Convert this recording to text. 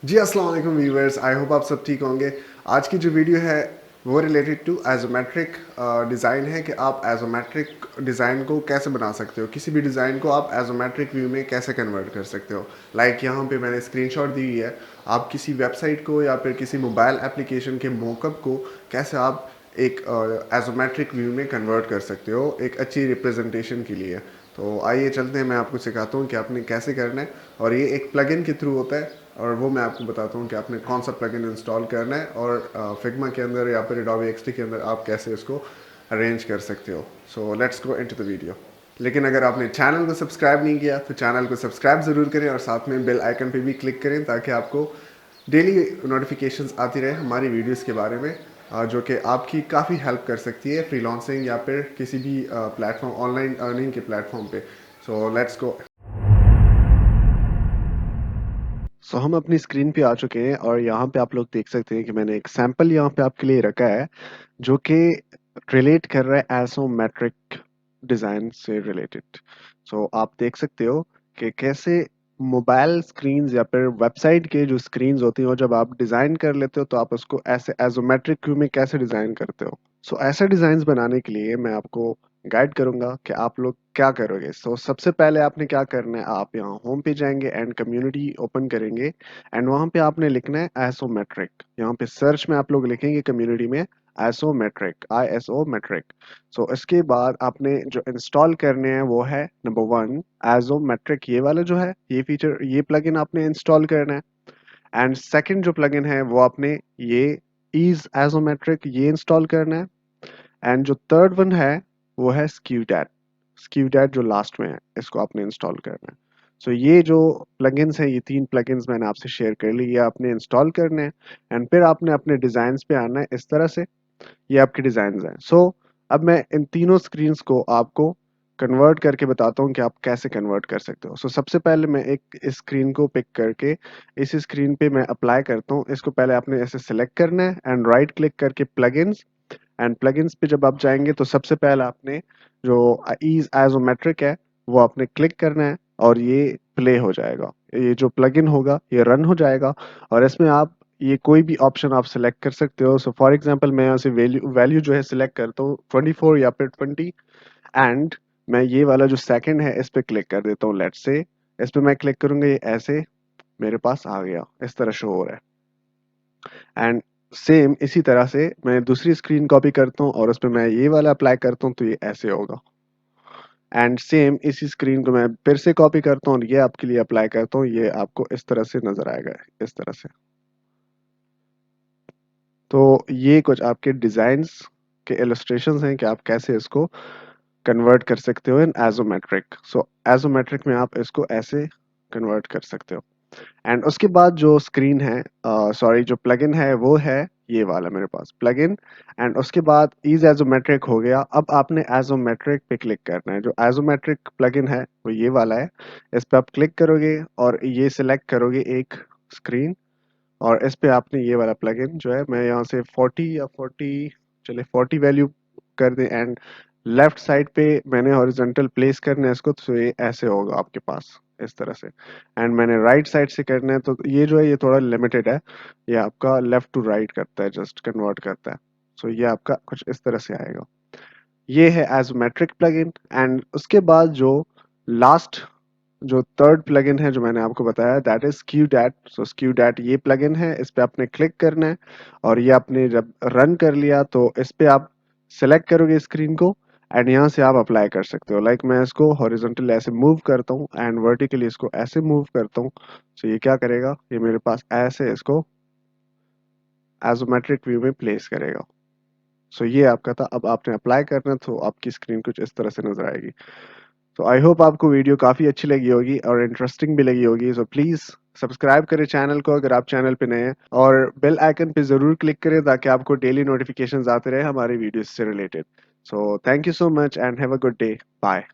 जी अस्सलाम वालेकुम viewers, I hope आप सब ठीक होंगे। आज की जो वीडियो है वो रिलेटेड टू एजोमेट्रिक डिज़ाइन है कि आप एजोमेट्रिक डिज़ाइन को कैसे बना सकते हो। किसी भी डिज़ाइन को आप एजोमेट्रिक व्यू में कैसे कन्वर्ट कर सकते हो। यहाँ पे मैंने स्क्रीनशॉट दी हुई है। आप किसी वेबसाइट को या फिर किसी मोबाइल एप्लीकेशन के मॉकअप को कैसे आप एक एजोमेट्रिक व्यू में कन्वर्ट कर सकते हो एक अच्छी रिप्रेजेंटेशन के लिए। तो आइए चलते हैं, मैं आपको सिखाता हूँ कि आपने कैसे करना है। और ये एक प्लगइन के थ्रू होता है और वो मैं आपको बताता हूँ कि आपने कौन सा प्लगइन इंस्टॉल करना है और फिग्मा के अंदर या फिर एडोबी एक्सडी के अंदर आप कैसे इसको अरेंज कर सकते हो। So let's go into the video. लेकिन अगर आपने चैनल को सब्सक्राइब नहीं किया तो चैनल को सब्सक्राइब ज़रूर करें और साथ में बेल आइकन पे भी क्लिक करें ताकि आपको डेली नोटिफिकेशंस आती रहे हमारी वीडियोस के बारे में, जो कि आपकी काफ़ी हेल्प कर सकती है फ्रीलांसिंग या फिर किसी भी प्लेटफॉर्म ऑनलाइन अर्निंग के प्लेटफॉर्म पे। So let's go. हम अपनी स्क्रीन पे आ चुके हैं और यहाँ पे आप लोग देख सकते हैं कि मैंने एक सैंपल यहाँ पे आपके लिए रखा है जो कि रिलेट कर रहा है एसोमेट्रिक डिज़ाइन से रिलेटेड। आप देख सकते हो कि कैसे मोबाइल स्क्रीन्स या फिर वेबसाइट के जो स्क्रीन्स होती हैं, और जब आप डिज़ाइन कर लेते हो तो आप उसको ऐसे एसोमेट्रिक व्यू में कैसे डिज़ाइन करते हो। ऐसे डिज़ाइंस बनाने के लिए मैं आपको गाइड करूंगा कि आप लोग क्या करोगे। सबसे पहले आपने क्या करना है, आप यहाँ होम पे जाएंगे एंड कम्युनिटी ओपन करेंगे एंड वहां पे आपने लिखना है आइसोमेट्रिक। यहाँ पे सर्च में आप लोग लिखेंगे कम्युनिटी में आइसोमेट्रिक, ISO मेट्रिक। इसके बाद आपने जो इंस्टॉल करने हैं वो है नंबर 1 आइसोमेट्रिक, ये वाला जो है, ये फीचर, ये प्लगइन आपने इंस्टॉल करना है। एंड सेकंड जो प्लगइन है वो आपने ये इज आइसोमेट्रिक, ये इंस्टॉल करना है। एंड जो थर्ड वन है वो है स्क्यूडैट। स्क्यूडैट जो लास्ट में है, इसको आपने इंस्टॉल करना है। ये जो प्लगइन्स हैं, ये 3 प्लगइन्स मैंने आपसे शेयर कर ली, ये आपने इंस्टॉल करने हैं। एंड फिर आपने अपने डिजाइन्स पे आना है इस तरह से। ये आपके डिजाइन्स हैं। अब मैं इन तीनों स्क्रीन्स को आपको कन्वर्ट करके बताता हूँ कि आप कैसे कन्वर्ट कर सकते हो। सबसे पहले मैं एक इस स्क्रीन को पिक करके इस स्क्रीन पे मैं अप्लाई करता हूँ। इसको पहले आपने ऐसे सेलेक्ट करना है एंड राइट क्लिक करके प्लगइन्स। एंड प्लगइन्स पे जब आप जाएंगे तो सबसे पहले आपने जो ईज आइसोमेट्रिक है वो आपने क्लिक करना है और ये प्ले हो जाएगा। ये जो प्लगइन होगा ये रन हो जाएगा और इसमें आप ये कोई भी ऑप्शन आप सिलेक्ट कर सकते हो। फॉर एग्जांपल मैं यहाँ से वैल्यू वैल्यू जो है सिलेक्ट करता हूँ 24 या फिर 20। एंड मैं ये वाला जो सेकंड है इस पे क्लिक कर देता हूँ, लेट्स से। इस पे मैं क्लिक करूंगा, ये ऐसे मेरे पास आ गया, इस तरह शो हो रहा है। एंड सेम इसी तरह से मैं दूसरी स्क्रीन कॉपी करता हूँ और उस पर मैं ये वाला अप्लाई करता हूँ तो ये ऐसे होगा। एंड सेम इसी स्क्रीन को मैं फिर से कॉपी करता हूँ और ये आपके लिए अप्लाई करता हूँ, ये आपको इस तरह से नजर आएगा, इस तरह से। तो ये कुछ आपके डिजाइन्स के इलस्ट्रेशंस हैं कि आप कैसे इसको कन्वर्ट कर सकते हो इन एजोमेट्रिक। एजोमेट्रिक में आप इसको ऐसे कन्वर्ट कर सकते हो। एंड उसके बाद जो स्क्रीन है, सॉरी, जो प्लगइन है वो है ये वाला मेरे पास प्लगइन। एंड उसके बाद इज एजोमेट्रिक हो गया। अब आपने एजोमेट्रिक पे क्लिक करना है। जो एजोमेट्रिक प्लगइन है वो ये वाला है। इस पे आप क्लिक करोगे और ये सिलेक्ट करोगे एक स्क्रीन और इस पे आपने ये वाला प्लगइन जो है, मैं यहाँ से 40 या 40, चले 40 वैल्यू कर दें। एंड लेफ्ट साइड पे मैंने हॉरिजॉन्टल प्लेस करना है इसको, तो ये ऐसे होगा आपके पास इस तरह से। एंड मैंने राइट साइड से करना है तो ये जो है ये थोड़ा लिमिटेड है, ये आपका लेफ्ट टू राइट करता है, जस्ट कन्वर्ट करता है। ये आपका कुछ इस तरह से आएगा। ये है एजोमेट्रिक प्लगइन। एंड उसके बाद जो लास्ट, जो थर्ड प्लगइन है जो मैंने आपको बताया, दैट इज स्क्यूडैट। स्क्यूडैट ये प्लगइन है, इस पे आपने क्लिक करना है और ये आपने जब रन कर लिया तो इस पे आप सेलेक्ट करोगे स्क्रीन को एंड यहाँ से आप अप्लाई कर सकते हो। मैं इसको हॉरिजॉन्टल ऐसे मूव करता हूँ एंड वर्टिकली इसको ऐसे मूव करता हूँ। ये क्या करेगा, ये मेरे पास ऐसे इसको एजोमेट्रिक व्यू में प्लेस करेगा। ये आपका था। अब आपने अप्लाई करना तो आपकी स्क्रीन कुछ इस तरह से नजर आएगी। आई होप आपको वीडियो काफ़ी अच्छी लगी होगी और इंटरेस्टिंग भी लगी होगी। प्लीज़ सब्सक्राइब करें चैनल को अगर आप चैनल पे नए हैं और बेल आइकन पे ज़रूर क्लिक करें ताकि आपको डेली नोटिफिकेशंस आते रहे हमारे वीडियोस से related. Thank you so much and have a good day. Bye.